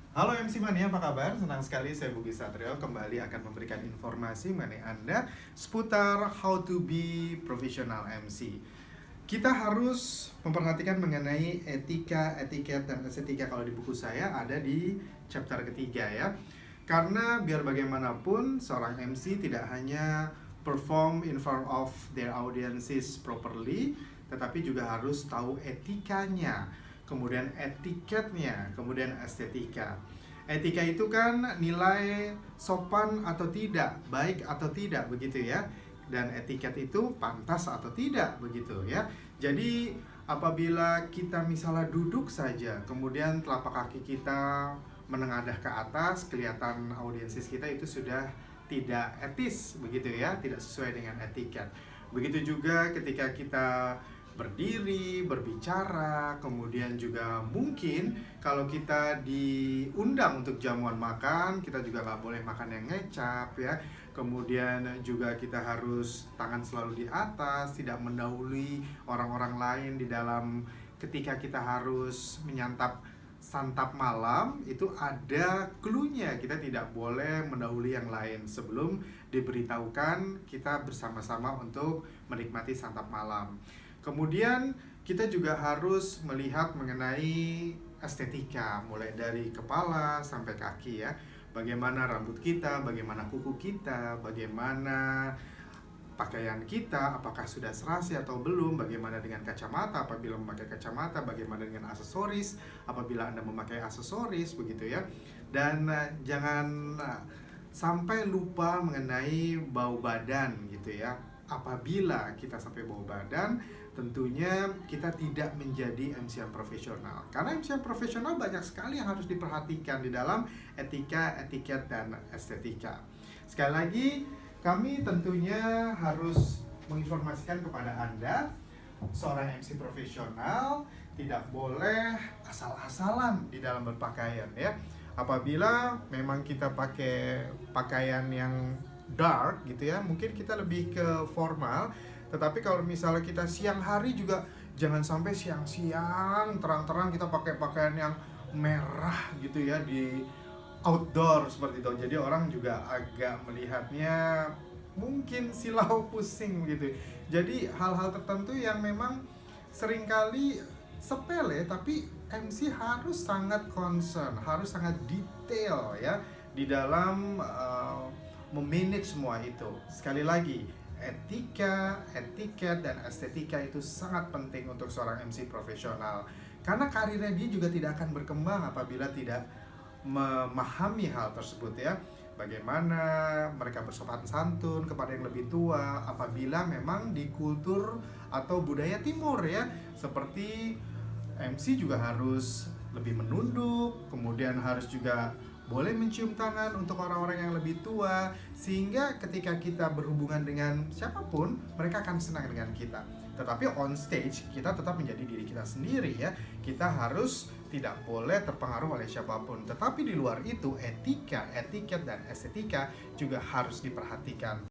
Halo MC Mania, apa kabar? Senang sekali saya Bugi Satrio kembali akan memberikan informasi mengenai Anda seputar how to be professional MC. Kita harus memperhatikan mengenai etika, etiket, dan estetika. Kalau di buku saya ada di chapter ketiga ya. Karena biar bagaimanapun seorang MC tidak hanya perform in front of their audiences properly, tetapi juga harus tahu etikanya, kemudian etiketnya, kemudian estetika. Etika itu kan nilai sopan atau tidak, baik atau tidak, begitu ya. Dan etiket itu pantas atau tidak, begitu ya. Jadi apabila kita misalnya duduk saja, kemudian telapak kaki kita menengadah ke atas, kelihatan audiensis kita itu sudah tidak etis, begitu ya, tidak sesuai dengan etiket. Begitu juga ketika kita berdiri, berbicara, kemudian juga mungkin kalau kita diundang untuk jamuan makan, kita juga nggak boleh makan yang ngecap ya. Kemudian juga kita harus tangan selalu di atas, tidak mendahului orang-orang lain di dalam ketika kita harus menyantap santap malam. Itu ada clue-nya, kita tidak boleh mendahului yang lain sebelum diberitahukan kita bersama-sama untuk menikmati santap malam. Kemudian kita juga harus melihat mengenai estetika, mulai dari kepala sampai kaki ya. Bagaimana rambut kita, bagaimana kuku kita, bagaimana pakaian kita, apakah sudah serasi atau belum, bagaimana dengan kacamata, apabila memakai kacamata, bagaimana dengan aksesoris, apabila Anda memakai aksesoris, begitu ya. Dan jangan sampai lupa mengenai bau badan gitu ya. Apabila kita sampai bau badan, tentunya kita tidak menjadi MC yang profesional. Karena MC yang profesional banyak sekali yang harus diperhatikan di dalam etika, etiket, dan estetika. Sekali lagi, kami tentunya harus menginformasikan kepada Anda, seorang MC profesional tidak boleh asal-asalan di dalam berpakaian ya. Apabila memang kita pakai pakaian yang dark gitu ya, mungkin kita lebih ke formal. Tetapi kalau misalnya kita siang hari juga jangan sampai siang-siang terang-terang kita pakai pakaian yang merah gitu ya di outdoor seperti itu. Jadi orang juga agak melihatnya mungkin silau pusing gitu. Jadi hal-hal tertentu yang memang seringkali sepele tapi MC harus sangat concern, harus sangat detail ya di dalam memanage semua itu. Sekali lagi, etika, etiket, dan estetika itu sangat penting untuk seorang MC profesional. Karena karirnya dia juga tidak akan berkembang apabila tidak memahami hal tersebut ya. Bagaimana mereka bersopan santun kepada yang lebih tua apabila memang di kultur atau budaya timur ya. Seperti MC juga harus lebih menunduk, kemudian harus juga boleh mencium tangan untuk orang-orang yang lebih tua, sehingga ketika kita berhubungan dengan siapapun, mereka akan senang dengan kita. Tetapi on stage, kita tetap menjadi diri kita sendiri ya. Kita harus tidak boleh terpengaruh oleh siapapun. Tetapi di luar itu, etika, etiket, dan estetika juga harus diperhatikan.